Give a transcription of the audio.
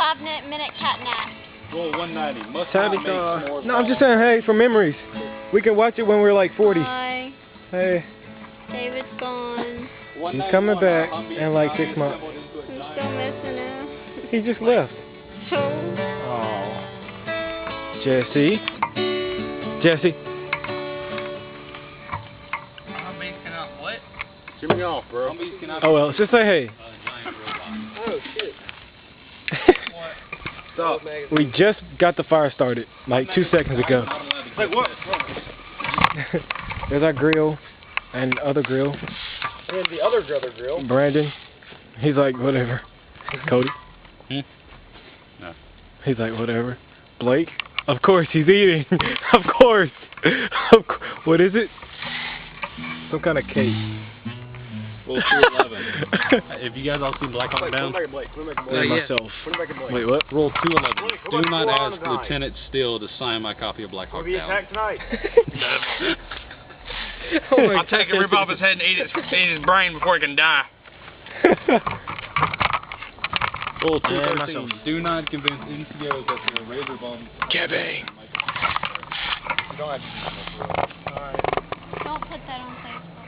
5-minute cat nap. Roll 190. Must Tabby not make more. no, I'm just saying, hey, for memories. We can watch it when we're like 40. Bye. Hey. David's gone. He's coming back in like 6 months. I'm still missing him. He just left. So. Oh. Jesse. Jesse. What? Get me off, bro. Oh well, just say hey. Oh shit. Stop. We just got the fire started like 2 seconds ago. Like what? There's our grill and other grill. And the other grill. Brandon. He's like whatever. Cody. No. He's like whatever. Blake. Of course he's eating. Of course. What is it? Some kind of cake. Roll 211. If you guys all seen Black Hawk Down? Myself. Wait, what? Roll 211. Do not ask Lieutenant Steele to sign my copy of Black Hawk Down. tonight. I'll take it, rip off his head, and eat his brain before he can die. Roll 213. Do not convince NCOs that the razor bomb. Kevin. You don't have to do that. Don't put that on Facebook.